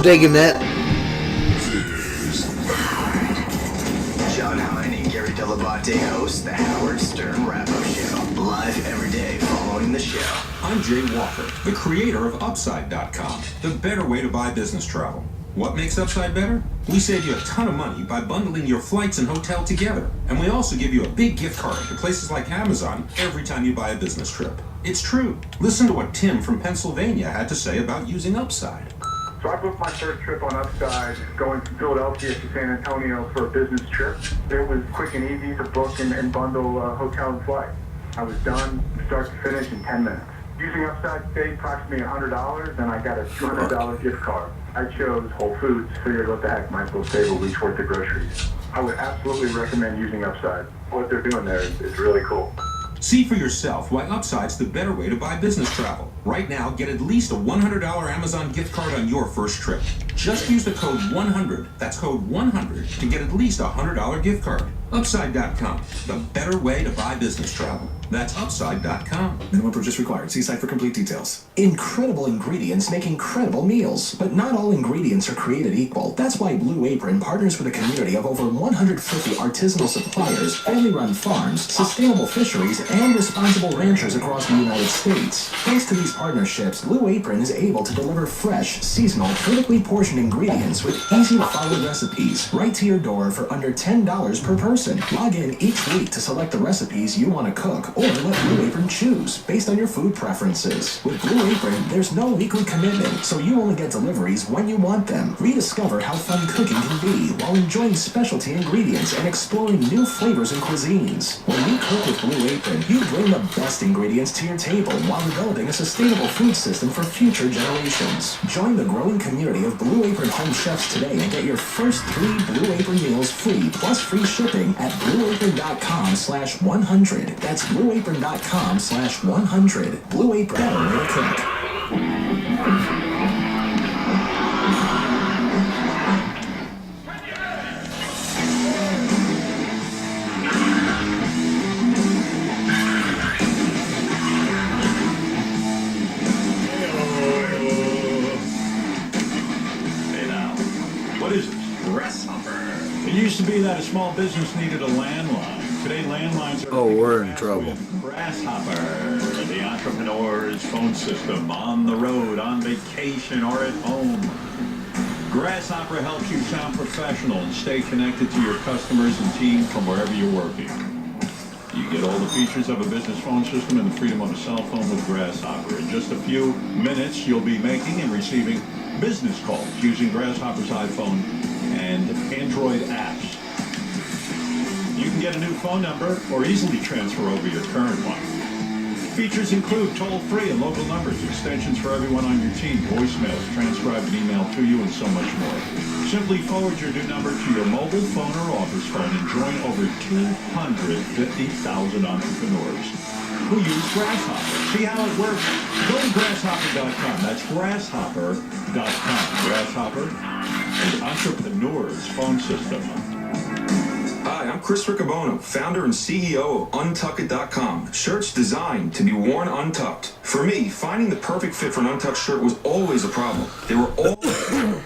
I'm digging that. John Hine and Gary Delabate host the Howard Stern Wrap-Up Show. Live every day following the show. I'm Jay Walker, the creator of Upside.com, the better way to buy business travel. What makes Upside better? We save you a ton of money by bundling your flights and hotel together. And we also give you a big gift card to places like Amazon every time you buy a business trip. It's true. Listen to what Tim from Pennsylvania had to say about using Upside. So I booked my first trip on Upside, going from Philadelphia to San Antonio for a business trip. It was quick and easy to book and bundle hotel and flight. I was done, start to finish, in 10 minutes. Using Upside saved approximately $100, and I got a $200 gift card. I chose Whole Foods, figured what the heck, might as well save a week's worth of groceries. I would absolutely recommend using Upside. What they're doing there is really cool. See for yourself why Upside's the better way to buy business travel. Right now, get at least a $100 Amazon gift card on your first trip. Just use the code 100, that's code 100, to get at least a $100 gift card. Upside.com, the better way to buy business travel. That's Upside.com. Minimum purchase required. See site for complete details. Incredible ingredients make incredible meals, but not all ingredients are created equal. That's why Blue Apron partners with a community of over 150 artisanal suppliers, family-run farms, sustainable fisheries, and responsible ranchers across the United States. Thanks to these partnerships, Blue Apron is able to deliver fresh, seasonal, critically portioned ingredients with easy-to-follow recipes right to your door for under $10 per person. Log in each week to select the recipes you want to cook, or let Blue Apron choose based on your food preferences. With Blue Apron, there's no weekly commitment, so you only get deliveries when you want them. Rediscover how fun cooking can be while enjoying specialty ingredients and exploring new flavors and cuisines. When you cook with Blue Apron, you bring the best ingredients to your table while developing a sustainable food system for future generations. Join the growing community of Blue Apron home chefs today and get your first 3 Blue Apron meals free plus free shipping at blueapron.com/100. That's blueapron.com/100. Blue Apron, better way to cook. Hey now, what is it? Grasshopper. It used to be that a small business needed a landline. Today, landlines are... Oh, we're in trouble. Grasshopper, the entrepreneur's phone system, on the road, on vacation, or at home. Grasshopper helps you sound professional and stay connected to your customers and team from wherever you're working. You get all the features of a business phone system and the freedom of a cell phone with Grasshopper. In just a few minutes, you'll be making and receiving business calls using Grasshopper's iPhone and Android apps. You can get a new phone number or easily transfer over your current one. Features include toll-free and local numbers, extensions for everyone on your team, voicemails, transcribed and emailed to you, and so much more. Simply forward your new number to your mobile phone or office phone and join over 250,000 entrepreneurs who use Grasshopper. See how it works? Go to grasshopper.com. That's grasshopper.com. Grasshopper, the entrepreneur's phone system. Hi, I'm Chris Riccobono, founder and CEO of Untuckit.com. Shirts designed to be worn untucked. For me, finding the perfect fit for an untucked shirt was always a problem. They were all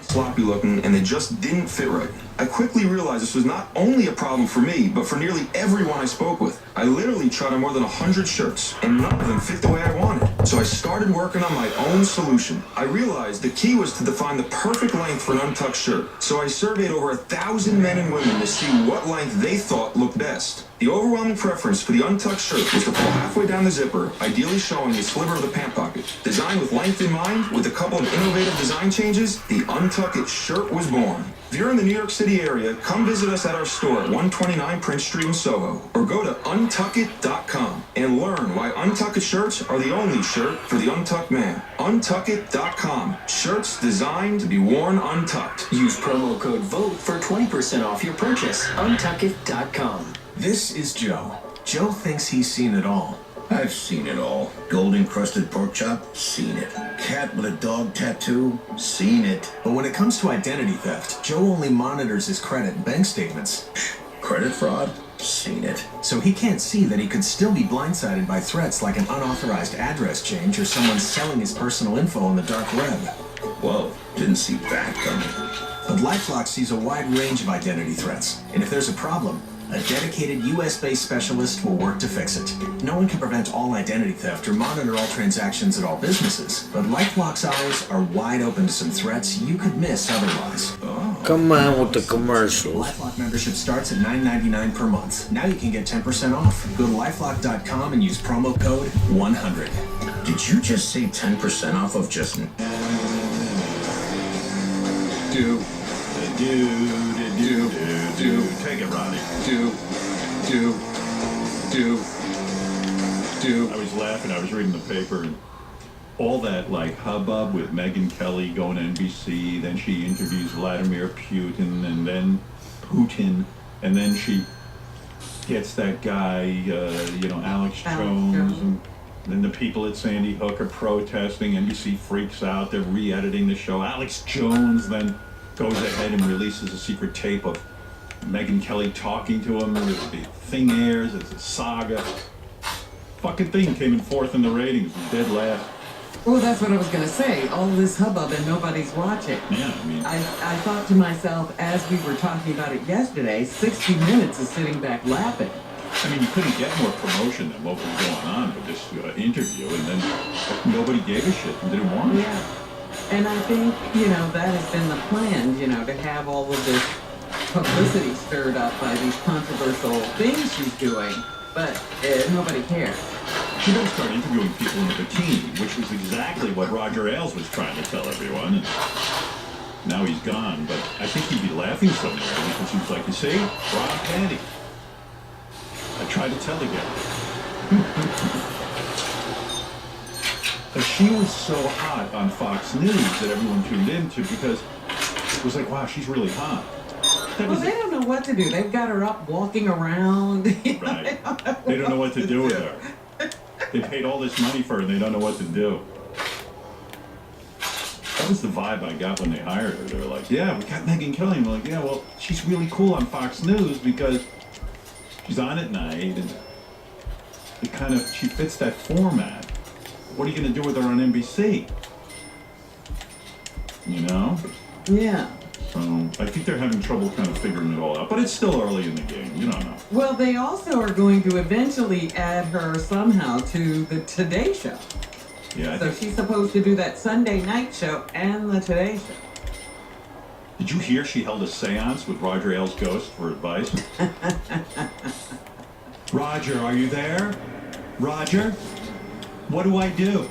sloppy looking and they just didn't fit right. I quickly realized this was not only a problem for me, but for nearly everyone I spoke with. I literally tried on more than 100 shirts, and none of them fit the way I wanted. So I started working on my own solution. I realized the key was to define the perfect length for an untucked shirt. So I surveyed over 1,000 men and women to see what length they thought looked best. The overwhelming preference for the untucked shirt was to pull halfway down the zipper, ideally showing the sliver of the pant pocket. Designed with length in mind, with a couple of innovative design changes, the Untuckit shirt was born. If you're in the New York City area, come visit us at our store at 129 Prince Street in Soho, or go to Untuckit.com and learn why Untuckit shirts are the only shirt for the untucked man. Untuckit.com. Shirts designed to be worn untucked. Use promo code VOTE for 20% off your purchase. Untuckit.com. This is Joe. Joe thinks he's seen it all. I've seen it all. Gold-encrusted pork chop? Seen it. Cat with a dog tattoo? Seen it. But when it comes to identity theft, Joe only monitors his credit and bank statements. Credit fraud? Seen it. So he can't see that he could still be blindsided by threats like an unauthorized address change or someone selling his personal info on the dark web. Whoa, didn't see that coming. But LifeLock sees a wide range of identity threats, and if there's a problem, a dedicated US-based specialist will work to fix it. No one can prevent all identity theft or monitor all transactions at all businesses, but LifeLock's eyes are wide open to some threats you could miss otherwise. Come on with the commercials. LifeLock membership starts at $9.99 per month. Now you can get 10% off. Go to lifelock.com and use promo code 100. Did you just say 10% off of just... Do. Take it, Ronnie. Do. I was laughing. I was reading the paper, and all that like hubbub with Megyn Kelly going to NBC. Then she interviews Vladimir Putin, and then she gets that guy, Alex Jones. And then the people at Sandy Hook are protesting. NBC freaks out. They're re-editing the show. Alex Jones then goes ahead and releases a secret tape of Megyn Kelly talking to him. The thing airs. It's a saga. Fucking thing came in fourth in the ratings. Dead last. Well, that's what I was gonna say. All this hubbub and nobody's watching. Yeah, I mean... I thought to myself, as we were talking about it yesterday, 60 Minutes is sitting back laughing. I mean, you couldn't get more promotion than what was going on with this interview, and then nobody gave a shit and didn't want it. Yeah. And I think, that has been the plan, to have all of this publicity stirred up by these controversial things she's doing, but nobody cares. She better start interviewing people in a bikini, which was exactly what Roger Ailes was trying to tell everyone. And now he's gone, but I think he'd be laughing somewhere because he was like, you see, bra and panty. I tried to tell again. She was so hot on Fox News that everyone tuned into because it was like, wow, she's really hot. Well, they don't know what to do. They've got her up walking around. Right. They don't know what to do with her. They paid all this money for her and they don't know what to do. That was the vibe I got when they hired her. They were like, yeah, we got Megyn Kelly. And we're like, yeah, well, she's really cool on Fox News because she's on at night and she fits that format. What are you going to do with her on NBC? Yeah. So I think they're having trouble kind of figuring it all out. But it's still early in the game. You don't know. Well, they also are going to eventually add her somehow to the Today Show. Yeah. So she's supposed to do that Sunday night show and the Today Show. Did you hear she held a seance with Roger Ailes' ghost for advice? Roger, are you there? Roger? What do I do?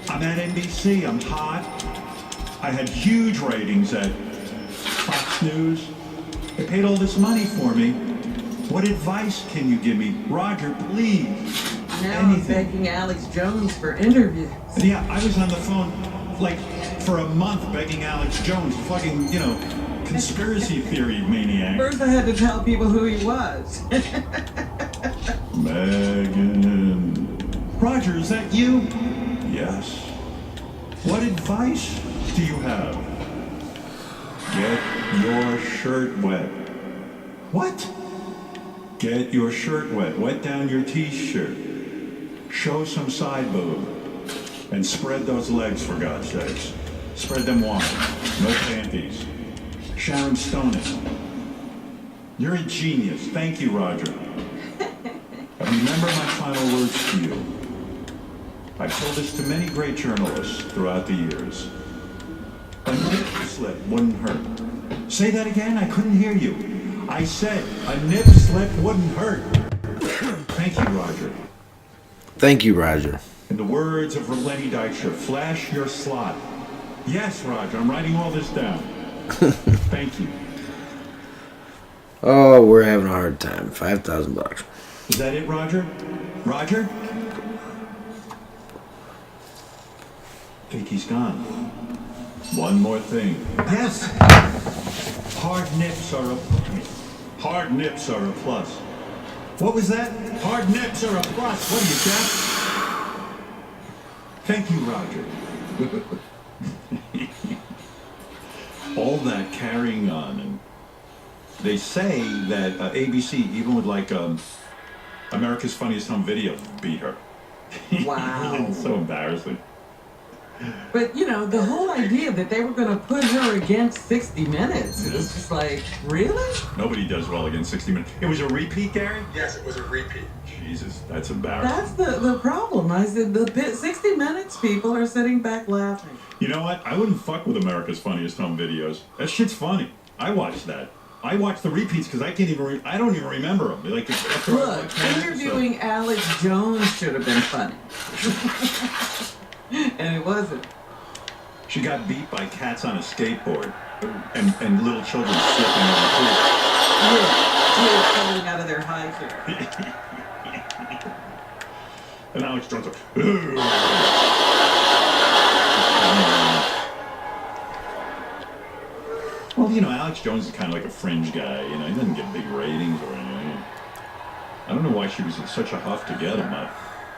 I'm at NBC. I'm hot. I had huge ratings at Fox News. They paid all this money for me. What advice can you give me? Roger, please. Now I'm begging Alex Jones for interviews. Yeah, I was on the phone, for a month begging Alex Jones, fucking, conspiracy theory maniac. First I had to tell people who he was. Megyn. Roger, is that you? Yes. What advice do you have? Get your shirt wet. What? Get your shirt wet. Wet down your t-shirt. Show some side boob. And spread those legs, for God's sakes. Spread them wide. No panties. Sharon Stone it. You're a genius. Thank you, Roger. Remember my final words to you. I've told this to many great journalists throughout the years. A nip slip wouldn't hurt. Say that again? I couldn't hear you. I said a nip slip wouldn't hurt. Thank you, Roger. Thank you, Roger. In the words of Lenny Dykstra, flash your slot. Yes, Roger, I'm writing all this down. Thank you. Oh, we're having a hard time. $5,000. Is that it, Roger? Roger? I think he's gone. One more thing. Yes! Hard nips are a plus. What was that? Hard nips are a plus. What do you got? Thank you, Roger. All that carrying on, and they say that ABC, even with America's Funniest Home Video, beat her. Wow. It's so embarrassing. But, you know, the whole idea that they were going to put her against 60 Minutes, it was just like, really? Nobody does well against 60 Minutes. It was a repeat, Gary? Yes, it was a repeat. Jesus, that's embarrassing. That's the problem. I said, 60 Minutes people are sitting back laughing. You know what? I wouldn't fuck with America's Funniest Home Videos. That shit's funny. I watched that. I watched the repeats because I can't even. I don't even remember them. Like, look, interviewing Alex Jones should have been funny, and it wasn't. She got beat by cats on a skateboard, and little children slipping on the pool. Yeah, kids falling out of their high chair. And Alex Jones. Well, you know, Alex Jones is kind of like a fringe guy. You know, he doesn't get big ratings or anything. I don't know why she was in such a huff to get him,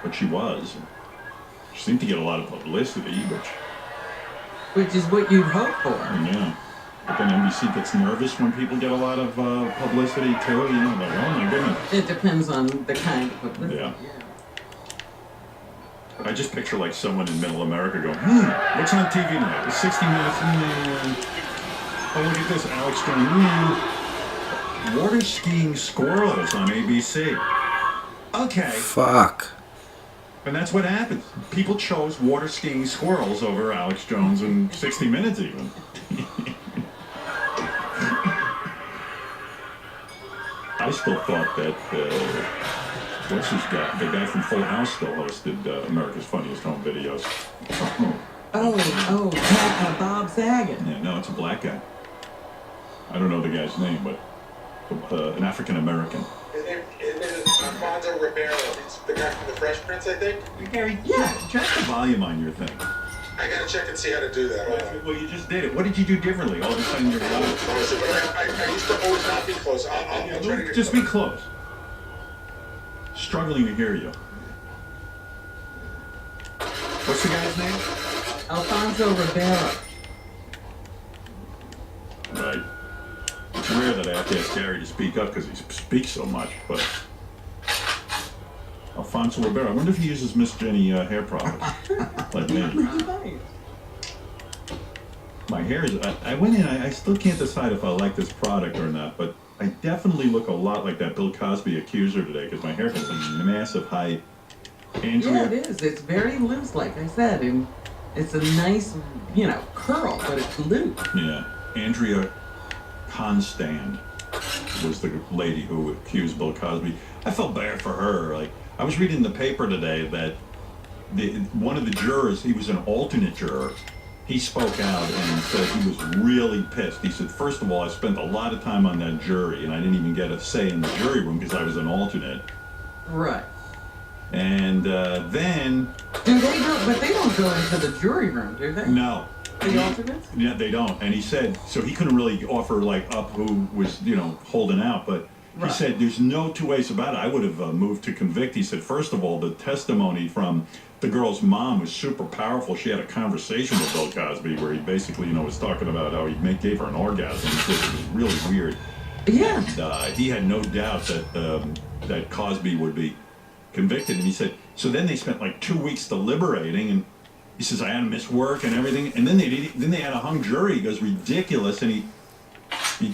but she was. She seemed to get a lot of publicity, which is what you'd hope for. Yeah. But then NBC gets nervous when people get a lot of publicity too. You know, like, oh my goodness. It depends on the kind of publicity. Yeah. I just picture like someone in Middle America going, what's on TV tonight? It's 60 Minutes. Oh, look at this, Alex Jones. Water skiing squirrels on ABC. Okay. Fuck. And that's what happens. People chose water skiing squirrels over Alex Jones in 60 Minutes even. I still thought that, what's his guy? The guy from Full House still hosted America's Funniest Home Videos. Bob Saget. Yeah, no, it's a black guy. I don't know the guy's name, but an African American. His name is Alfonso Ribeiro. He's the guy from The Fresh Prince, I think. Gary, yeah, check the volume on your thing. I gotta check and see how to do that. Well, you just did it. What did you do differently? All of a sudden you're loud. Honestly, but I used to always not be close. I'll try to get Just be close. Struggling to hear you. What's the guy's name? Alfonso Ribeiro. Right. It's rare that I have to ask Gary to speak up because he speaks so much, but... Alfonso Ribeiro. I wonder if he uses Miss Jenny hair products. Like me. My hair is... I went in, I still can't decide if I like this product or not, but I definitely look a lot like that Bill Cosby accuser today because my hair has a massive height. Andrea, yeah, it is. It's very loose, like I said, and it's a nice, you know, curl, but it's loose. Yeah. Andrea Constand was the lady who accused Bill Cosby. I felt bad for her. Like, I was reading in the paper today that one of the jurors, he was an alternate juror, he spoke out and said he was really pissed. He said, first of all, I spent a lot of time on that jury, and I didn't even get a say in the jury room because I was an alternate. Right. And then... But they don't go into the jury room, do they? No. The alternates? Yeah, they don't. And he said, so he couldn't really offer, like, up who was, you know, holding out, but... He said, there's no two ways about it. I would have moved to convict. He said, first of all, the testimony from the girl's mom was super powerful. She had a conversation with Bill Cosby where he basically, you know, was talking about how he gave her an orgasm. He said it was really weird. Yeah. And he had no doubt that that Cosby would be convicted. And he said, so then they spent like 2 weeks deliberating, and he says, I had to miss work and everything. And then they had a hung jury. He goes, ridiculous. And he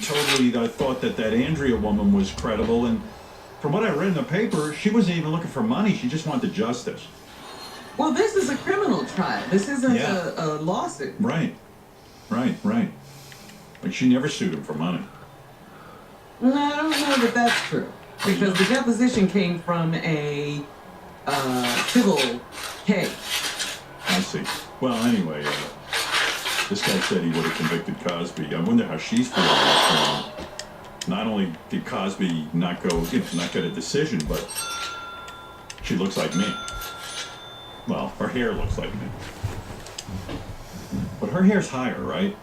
totally thought that Andrea woman was credible, and from what I read in the paper, she wasn't even looking for money. She just wanted justice. Well, this is a criminal trial. This isn't a lawsuit. Right. Like, she never sued him for money. No, I don't know that that's true. Because the deposition came from a civil case. I see. Well, anyway... this guy said he would have convicted Cosby. I wonder how she's feeling. Not only did Cosby not get a decision, but she looks like me. Well, her hair looks like me. But her hair's higher, right?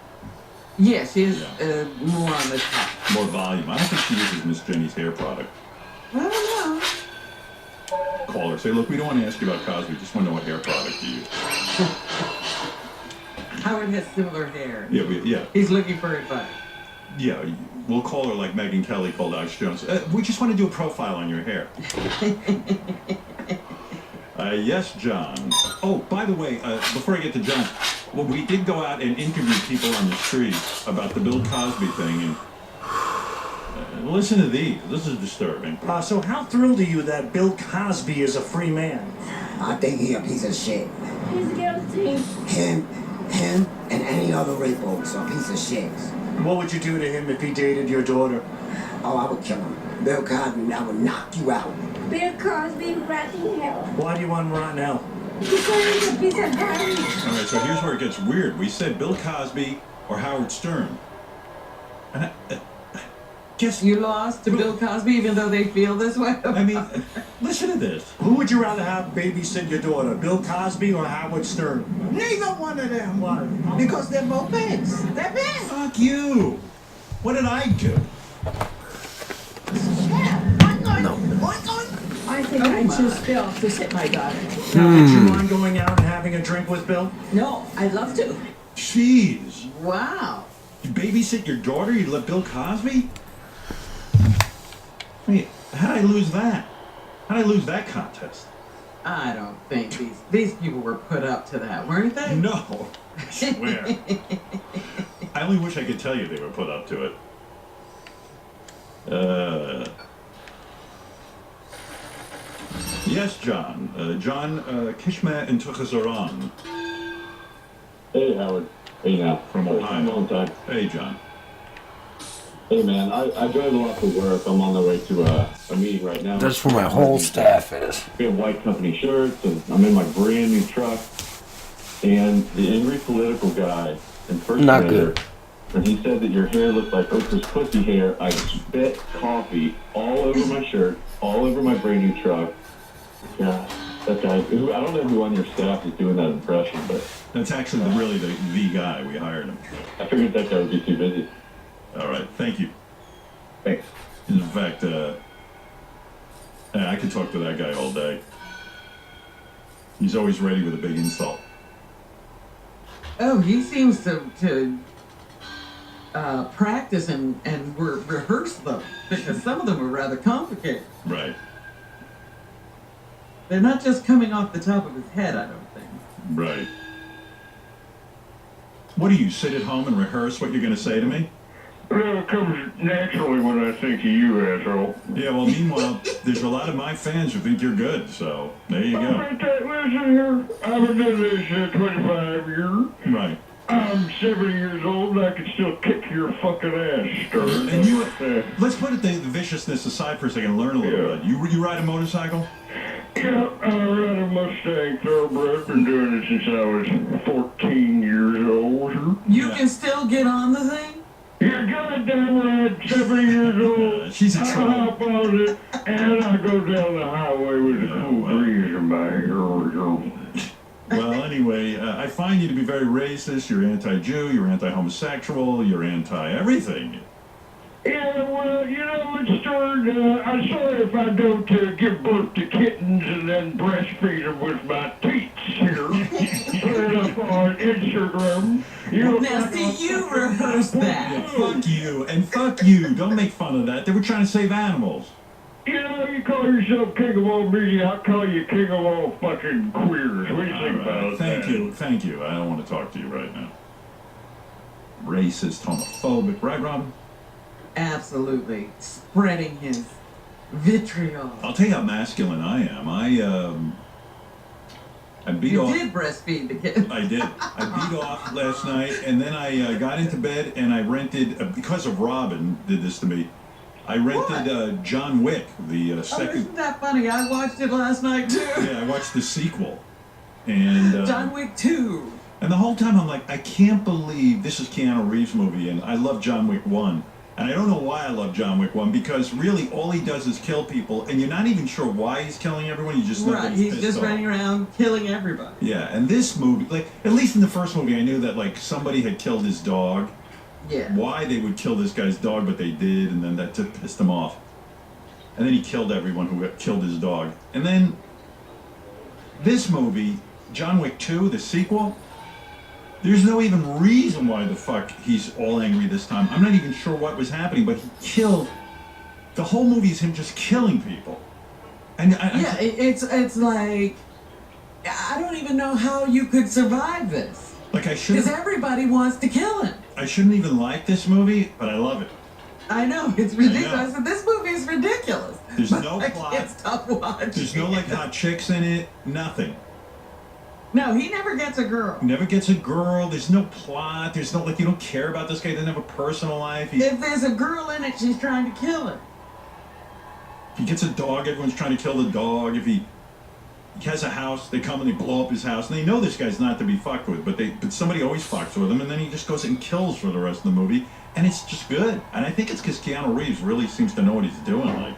Yeah, she is more on the top. More volume. I don't think she uses Miss Jenny's hair product. I don't know. Call her. Say, look, we don't want to ask you about Cosby. Just want to know what hair product you use. Howard has similar hair. Yeah. He's looking for advice. Yeah, we'll call her like Megyn Kelly called Alex Jones. We just want to do a profile on your hair. Yes, John. Oh, by the way, before I get to John, well, we did go out and interview people on the street about the Bill Cosby thing, and listen to these. This is disturbing. So how thrilled are you that Bill Cosby is a free man? I think he a piece of shit. He's guilty. Him, and any other rapos are a piece of shit. What would you do to him if he dated your daughter? Oh, I would kill him. Bill Cosby, I would knock you out. Bill Cosby rotting hell. Why do you want him right now? Because he's a piece of garbage. All right, so here's where it gets weird. We said Bill Cosby or Howard Stern. And guess you lost to Bill Cosby, even though they feel this way. I mean, listen to this. Who would you rather have babysit your daughter, Bill Cosby or Howard Stern? Neither one of them. Why? Because they're both pigs. They're pigs. Fuck you. What did I do? I think I choose Bill to sit my daughter. Now, would you mind going out and having a drink with Bill? No, I'd love to. Jeez. Wow. You babysit your daughter? You let Bill Cosby? Wait, how'd I lose that? How'd I lose that contest? I don't think these people were put up to that, weren't they? No. I swear. I only wish I could tell you they were put up to it. Yes, John. John Kishma and Tukhazaran. Hey, Howard. Hey, now. From Ohio. Long time. Hey, John. Hey, man. I drive a lot for work. I'm on the way to a meeting right now. That's where my whole staff is. We have white company shirts, and I'm in my brand new truck. And the angry political guy impersonator, Not good. when he said that your hair looked like Oprah's pussy hair, I spit coffee all over my shirt, all over my brand new truck. Yeah, that guy, I don't know who on your staff is doing that impression, but... That's actually really the guy. We hired him. I figured that guy would be too busy. All right, thank you. Thanks. In fact, I could talk to that guy all day. He's always ready with a big insult. Oh, he seems to practice and rehearse them, because some of them are rather complicated. Right. They're not just coming off the top of his head, I don't think. Right. What do you sit at home and rehearse what you're going to say to me? Well, it comes naturally when I think of you, asshole. Yeah, well, meanwhile, there's a lot of my fans who think you're good, so there you go. Listen here, I've been doing this 25 years. Right. I'm 70 years old and I can still kick your fucking ass, Stern. And you, let's put the viciousness aside for a second and learn a little bit. You ride a motorcycle? Yeah, I ride a Mustang Thoroughbred. Been doing it since I was 14 years old. You can still get on the thing? You're goddamn right, 70 years old. She's a I troll. hop on it and I go down the highway with a cool breeze in my hair. Well, anyway, I find you to be very racist. You're anti-Jew, you're anti-homosexual, you're anti-everything. Yeah, well, you know, it's Stern, I'm sorry if I don't give birth to kittens and then breastfeed them with my teats here. Put it up on Instagram. Now, see, you rehearsed that. Yeah, fuck you, and fuck you. Don't make fun of that. They were trying to save animals. You know, you call yourself king of all media, I'll call you king of all fucking queers. What do you think about Thank that? Thank you. I don't want to talk to you right now. Racist, homophobic, right, Robin? Absolutely. Spreading his vitriol. I'll tell you how masculine I am. I beat off. You did breastfeed the kid. I did. I beat off last night, and then I got into bed, and I rented, because of Robin did this to me, I rented John Wick, the second... Oh, isn't that funny? I watched it last night, too. Yeah, I watched the sequel. And John Wick 2. And the whole time I'm like, I can't believe this is Keanu Reeves' movie, and I love John Wick 1. And I don't know why I love John Wick 1, because really all he does is kill people, and you're not even sure why he's killing everyone, you just know that He's just off. running around killing everybody. Yeah, and this movie, like, at least in the first movie, I knew that, like, somebody had killed his dog. Yeah. Why they would kill this guy's dog, but they did, and then that just pissed him off. And then he killed everyone who killed his dog. And then this movie, John Wick 2, the sequel, there's no even reason why the fuck he's all angry this time. I'm not even sure what was happening, but he killed... The whole movie is him just killing people. And it's like I don't even know how you could survive this. Like I should. Because everybody wants to kill him. I shouldn't even like this movie, but I love it. I know, it's ridiculous. I said, this movie is ridiculous. There's no plot. Can't stop watching. There's no like hot chicks in it. Nothing. No, he never gets a girl. Never gets a girl. There's no plot. There's no, like, you don't care about this guy. He doesn't have a personal life. If there's a girl in it, she's trying to kill him. If he gets a dog, everyone's trying to kill the dog. If he has a house, they come and they blow up his house. And they know this guy's not to be fucked with, but somebody always fucks with him. And then he just goes and kills for the rest of the movie. And it's just good. And I think it's because Keanu Reeves really seems to know what he's doing. Like,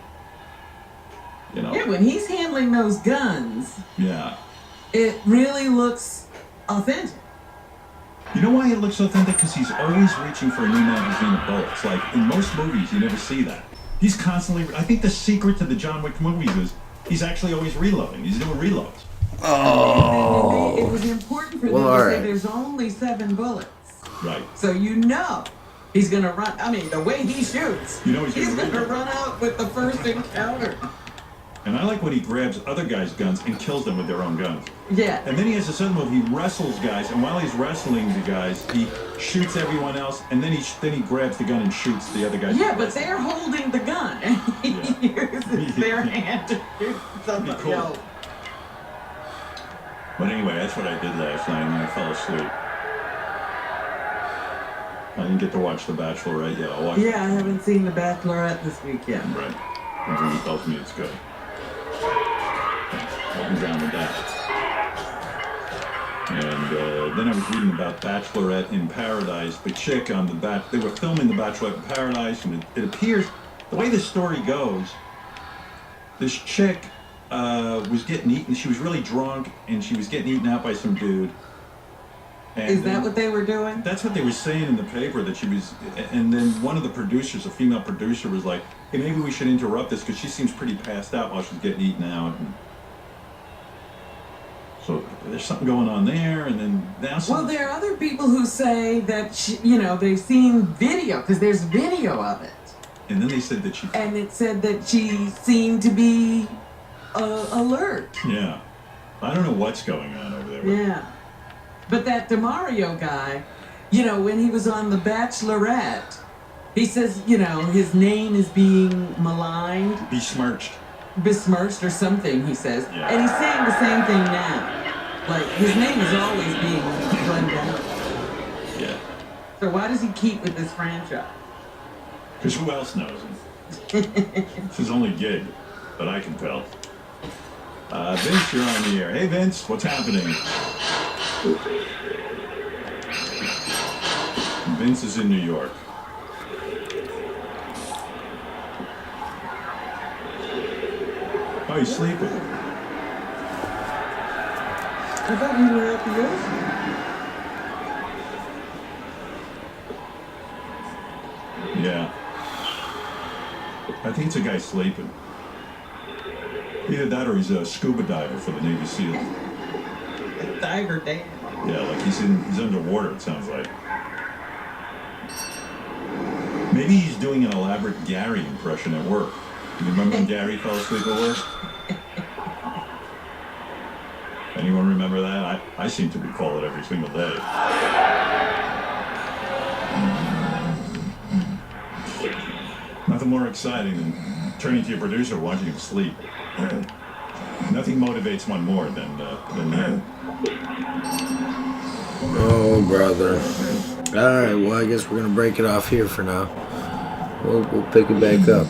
you know. Yeah, when he's handling those guns. Yeah. It really looks authentic. You know why it looks authentic? Because he's always reaching for a new magazine of bullets. Like, in most movies, you never see that. He's constantly... I think the secret to the John Wick movies is he's actually always reloading. He's doing reloads. Oh. It was important for them to say there's only 7 bullets. Right. So you know he's going to run... I mean, the way he shoots, you know he's going to run out with the first encounter. And I like when he grabs other guys' guns and kills them with their own guns. Yeah. And then he has this other move. He wrestles guys, and while he's wrestling the guys, he shoots everyone else, and then he grabs the gun and shoots the other guys. Yeah, but they're holding the gun, and he uses their hand to shoot somebody else. But anyway, that's what I did last night, and then I fell asleep. I didn't get to watch The Bachelorette yet. I'll watch it. I haven't seen The Bachelorette this weekend. Right. Everyone tells me it's good. I'll be down with that. And then I was reading about Bachelorette in Paradise. The chick on they were filming The Bachelorette in Paradise, and it appears, the way this story goes, this chick was getting eaten. She was really drunk, and she was getting eaten out by some dude. And is that what they were doing? That's what they were saying in the paper, that she was... And then one of the producers, a female producer, was like, hey, maybe we should interrupt this, because she seems pretty passed out while she's getting eaten out. And so there's something going on there, and then... Well, there are other people who say that, they've seen video, because there's video of it. And then they said that she... And it said that she seemed to be alert. Yeah. I don't know what's going on over there. Yeah. But that DeMario guy, when he was on The Bachelorette, he says, his name is being maligned. Besmirched. Besmirched or something, he says. Yeah. And he's saying the same thing now. Like, his name is always being run down. Yeah. So why does he keep with this franchise? Because who else knows him? It's his only gig, but I can tell. Vince, you're on the air. Hey, Vince, what's happening? Vince is in New York. Oh, he's sleeping. I thought you were at the ocean. Yeah. I think it's a guy sleeping. Either that or he's a scuba diver for the Navy SEALs. Diver Dan. Yeah, like he's underwater, it sounds like. Maybe he's doing an elaborate Gary impression at work. You remember when Gary fell asleep at work? Anyone remember that? I seem to recall it every single day. Nothing more exciting than turning to your producer watching him sleep. Nothing motivates one more than that. Oh, brother. All right, well, I guess we're going to break it off here for now. We'll pick it back up.